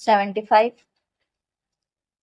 75।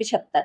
75।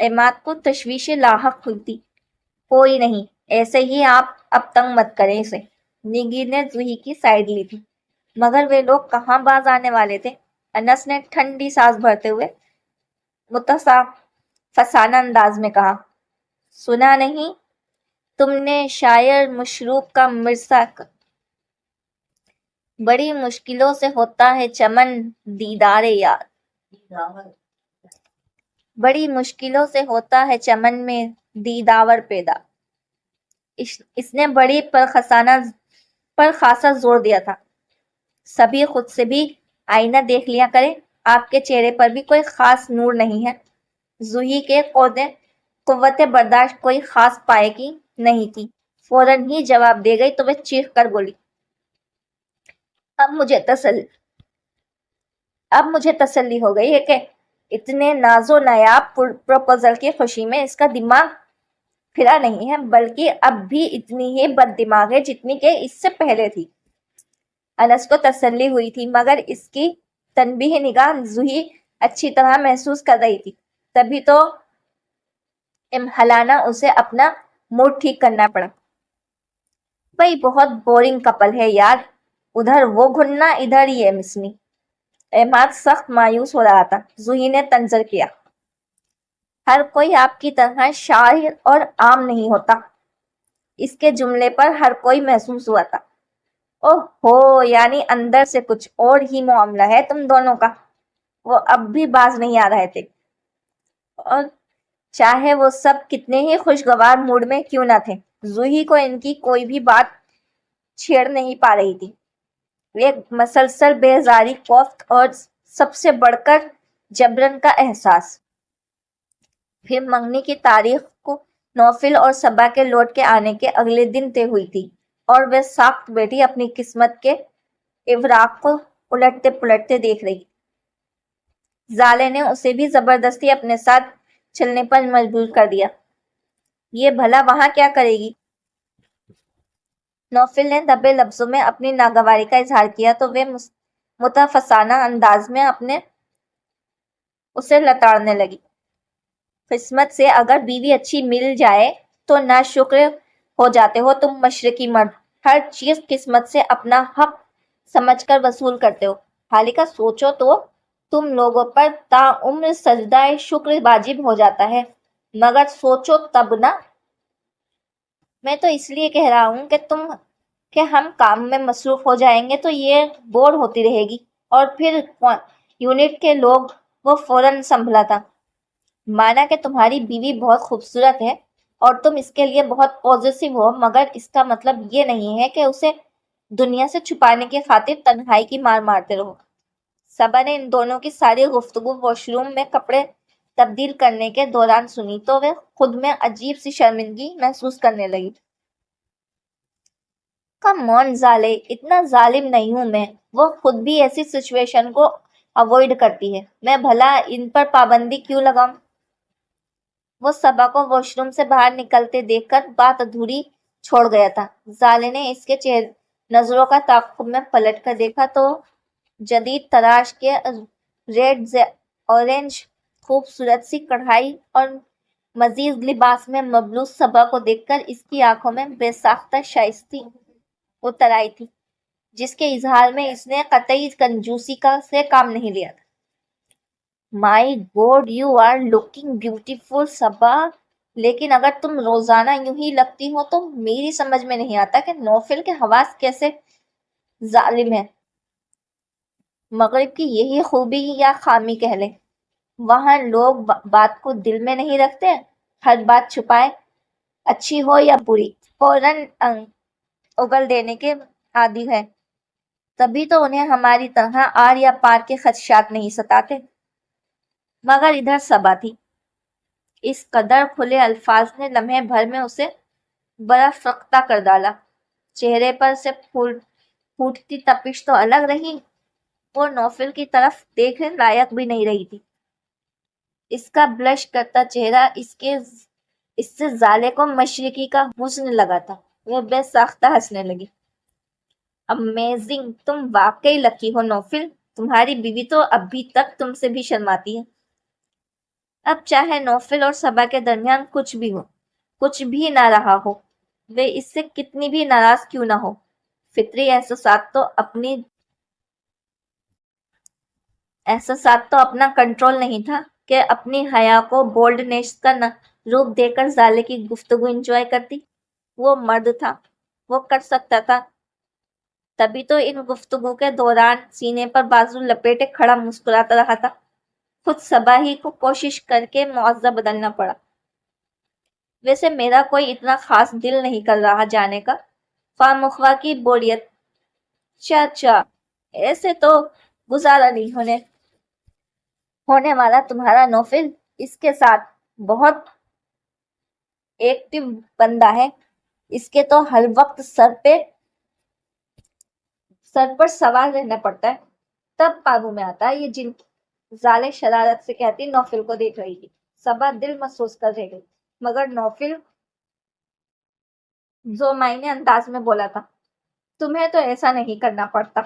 عماد کو تشویش لاحق ہوئی تھی۔ کوئی نہیں، ایسے ہی آپ اب تنگ مت کریں اسے۔ نگین نے زوہی کی سائیڈ لی تھی۔ مگر وہ لوگ کہاں باز آنے والے تھے؟ انس نے ٹھنڈی سانس بھرتے ہوئے متفسانہ انداز میں کہا۔ سنا نہیں؟ تم نے شاعر مشروق کا مرثا بڑی مشکلوں سے ہوتا ہے چمن دیدار یار، بڑی مشکلوں سے ہوتا ہے چمن میں دیداور پیدا۔ اس نے بڑی پر خاصا زور دیا تھا۔ سبھی خود سے بھی آئینہ دیکھ لیا کریں، آپ کے چہرے پر بھی کوئی خاص نور نہیں ہے۔ زوہی کے قوت برداشت کوئی خاص پائے کی نہیں تھی، فوراً ہی جواب دے گئی تو وہ چیخ کر بولی، اب مجھے تسلی ہو گئی ہے کہ اتنے ناز و نایاب پروپوزل کی خوشی میں اس کا دماغ پھرا نہیں ہے، بلکہ اب بھی اتنی ہی بد دماغ ہے جتنی کہ اس سے پہلے تھی۔ انس کو تسلی ہوئی تھی، مگر اس کی تنبیہ نگاہ زوہی اچھی طرح محسوس کر رہی تھی، تبھی تو امہلانہ اسے اپنا موڈ ٹھیک کرنا پڑا۔ بھئی بہت بورنگ کپل ہے یار، ادھر وہ گھننا ادھر یہ مسنی۔ عماد سخت مایوس ہو رہا تھا۔ زوہی نے تنظر کیا، ہر کوئی آپ کی طرح شاعر اور عام نہیں ہوتا۔ اس کے جملے پر ہر کوئی محسوس ہوا تھا۔ اوہ ہو، یعنی اندر سے کچھ اور ہی معاملہ ہے تم دونوں کا۔ وہ اب بھی باز نہیں آ رہے تھے، اور چاہے وہ سب کتنے ہی خوشگوار موڈ میں کیوں نہ تھے، زوہی کو ان کی کوئی بھی بات چھیڑ نہیں پا رہی تھی۔ ایک مسلسل بیزاری، کوفت اور سب سے بڑھ کر جبرن کا احساس۔ پھر منگنی کی تاریخ کو نوفل اور صبا کے لوٹ کے آنے کے اگلے دن طے ہوئی تھی، اور وہ ساکت بیٹھی اپنی قسمت کے اوراق کو الٹتے پلٹتے دیکھ رہی۔ زالے نے اسے بھی زبردستی اپنے ساتھ چلنے پر مجبور کر دیا۔ یہ بھلا وہاں کیا کرے گی؟ نوفل نے دبے لفظوں میں اپنی ناگواری کا اظہار کیا تو وہ متفسانہ انداز میں اسے لتاڑنے لگی۔ قسمت سے اگر بیوی اچھی مل جائے تو ناشکر ہو جاتے ہو تم مشرقی مرد، ہر چیز قسمت سے اپنا حق سمجھ کر وصول کرتے ہو۔ حالیہ سوچو تو، تم لوگوں پر تا عمر سجدہ شکر واجب ہو جاتا ہے، مگر سوچو تب نا۔ میں تو اس لیے کہہ رہا ہوں کہ ہم کام میں مصروف ہو جائیں گے تو یہ بور ہوتی رہے گی۔ اور پھر یونٹ کے لوگ، وہ فوراً سنبھلا تھا، مانا کہ تمہاری بیوی بہت خوبصورت ہے اور تم اس کے لیے بہت پوزیسو ہو، مگر اس کا مطلب یہ نہیں ہے کہ اسے دنیا سے چھپانے کی خاطر تنہائی کی مار مارتے رہو۔ صبا نے ان دونوں کی ساری گفتگو واش روم میں کپڑے تبدیل کرنے کے دوران سنی تو وہ خود میں عجیب سی شرمندگی محسوس کرنے لگی۔ کم آن زالے، اتنا ظالم نہیں ہوں میں، وہ خود بھی ایسی سچویشن کو اوائڈ کرتی ہے، میں بھلا ان پر پابندی کیوں لگاؤں؟ وہ صبا کو واش روم سے باہر نکلتے دیکھ کر بات ادھوری چھوڑ گیا تھا۔ زالے نے اس کے نظروں کا تعاقب میں پلٹ کر دیکھا تو جدید تراش کے ریڈ اورنج خوبصورت سی کڑھائی اور مزید لباس میں مبلوس صبا کو دیکھ کر اس کی آنکھوں میں بے ساختہ شائستگی اتر آئی تھی، جس کے اظہار میں اس نے قطعی کنجوسی سے کام نہیں لیا تھا۔ My God, you are looking beautiful Saba, لیکن اگر تم روزانہ یوں ہی لگتی ہو تو میری سمجھ میں نہیں آتا کہ نوفل کے حواس کیسے ظالم ہیں۔ مغرب کی یہی خوبی یا خامی کہہ لیں، وہاں لوگ بات کو دل میں نہیں رکھتے، ہر بات چھپائے، اچھی ہو یا بری، فوراً اگل دینے کے عادی ہے، تبھی تو انہیں ہماری طرح آر یا پار کے خدشات نہیں ستاتے۔ مگر ادھر صبا تھی۔ اس قدر کھلے الفاظ نے لمحے بھر میں اسے برف رختہ کر ڈالا۔ چہرے پر سے پھوٹتی تپش تو الگ رہی، وہ نوفل کی طرف دیکھنے لائق بھی نہیں رہی تھی۔ اس کا بلش کرتا چہرہ اس سے زالے کو مشرقی کا حسن لگا تھا۔ وہ بے ساختہ ہنسنے لگی۔ امیزنگ، تم واقعی لکی ہو نوفل، تمہاری بیوی تو ابھی تک تم سے بھی شرماتی ہے۔ اب چاہے نوفل اور صبا کے درمیان کچھ بھی ہو، کچھ بھی نہ رہا ہو، وہ اس سے کتنی بھی ناراض کیوں نہ ہو، فطری احساسات تو اپنا کنٹرول نہیں تھا کہ اپنی حیا کو بولڈنیس کا روپ دے کر زالے کی گفتگو انجوائے کرتی۔ وہ مرد تھا، وہ کر سکتا تھا، تبھی تو ان گفتگو کے دوران سینے پر بازو لپیٹے کھڑا مسکراتا رہا تھا۔ خود صبا ہی کو کوشش کر کے معاوضہ بدلنا پڑا۔ ویسے میرا کوئی اتنا خاص دل نہیں کر رہا جانے کا، خواہ مخواہ کی بوریت۔ چاچا ایسے تو گزارا نہیں ہونے والا تمہارا نوفل اس کے ساتھ بہت ایکٹیو بندہ ہے، اس کے تو ہر وقت سر پر سوار رہنا پڑتا ہے، تب قابو میں آتا ہے یہ جن۔ زالے شرارت سے کہتی نوفل کو دیکھ رہی تھی۔ صبا دل محسوس کر رہی، مگر نوفل ذومعنی انداز میں بولا تھا، تمہیں تو ایسا نہیں کرنا پڑتا،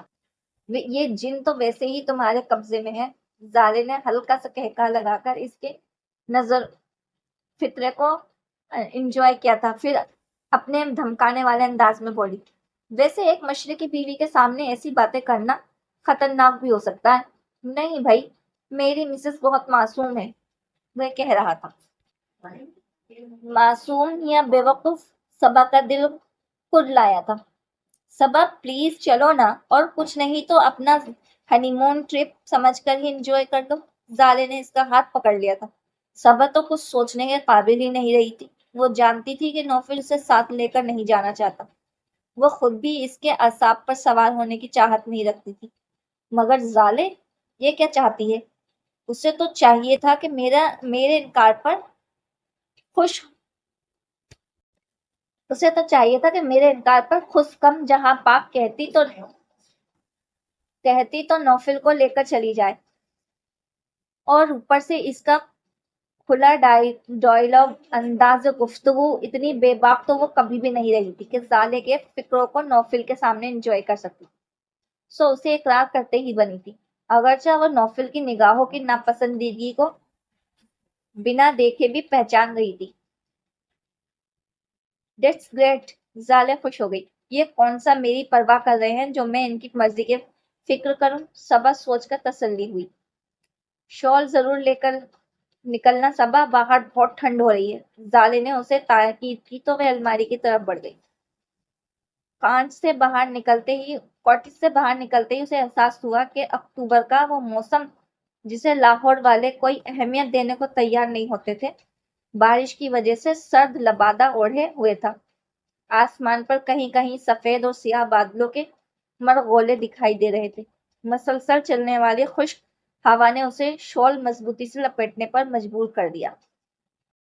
یہ جن تو ویسے ہی تمہارے قبضے میں ہے۔ زالے نے ہلکا سا کہکا لگا کر اس کے نظر فطرے کو انجوائے کیا تھا، پھر اپنے دھمکانے والے انداز میں بولی، ویسے ایک مشرقی بیوی کے سامنے ایسی باتیں کرنا خطرناک بھی ہو سکتا ہے۔ نہیں بھائی، میری مسز بہت معصوم ہے، وہ کہہ رہا تھا۔ معصوم یا بیوقوف، صبا کا دل کھرلایا تھا۔ صبا پلیز چلو نا، اور کچھ نہیں تو اپنا ہنی مون ٹرپ سمجھ کر ہی انجوائے کر لو۔ زالے نے اس کا ہاتھ پکڑ لیا تھا۔ صبا تو کچھ سوچنے کے قابل ہی نہیں رہی تھی۔ وہ جانتی تھی کہ نوفل اسے ساتھ لے کر نہیں جانا چاہتا، وہ خود بھی اس کے اعصاب پر سوار ہونے کی چاہت نہیں رکھتی تھی، مگر زالے یہ کیا چاہتی ہے؟ اسے تو چاہیے تھا کہ میرے انکار پر خوش کم جہاں پاک کہتی تو نوفل کو لے کر چلی جائے، اور اوپر سے اس کا کھلا ڈائلاگ، انداز گفتگو اتنی بے باک تو وہ کبھی بھی نہیں رہی تھی کہ زالے کے فکروں کو نوفل کے سامنے انجوائے کر سکتی۔ سو اسے اقرار کرتے ہی بنی تھی، اگرچہ وہ نوفل کی نگاہوں کی ناپسندیدگی کو بنا دیکھے بھی پہچان رہی تھی۔ دیٹس گریٹ، زالے خوش ہو گئی، یہ کون سا میری پرواہ کر رہے ہیں جو میں ان کی مرضی کے فکر کروں؟ صبا سوچ کر تسلی ہوئی۔ شال ضرور لے کر نکلنا صبا، باہر بہت ٹھنڈ ہو رہی ہے۔ زالے نے اسے تاکید کی تو وہ الماری کی طرف بڑھ گئی۔ کاٹیج سے باہر نکلتے ہی اسے احساس ہوا کہ اکتوبر کا وہ موسم جسے لاہور والے کوئی اہمیت دینے کو تیار نہیں ہوتے تھے، بارش کی وجہ سے سرد لبادہ اوڑھے ہوئے تھا۔ آسمان پر کہیں کہیں سفید اور سیاہ بادلوں کے مرغولے دکھائی دے رہے تھے۔ مسلسل چلنے والی خشک ہوا نے اسے شال مضبوطی سے لپیٹنے پر مجبور کر دیا۔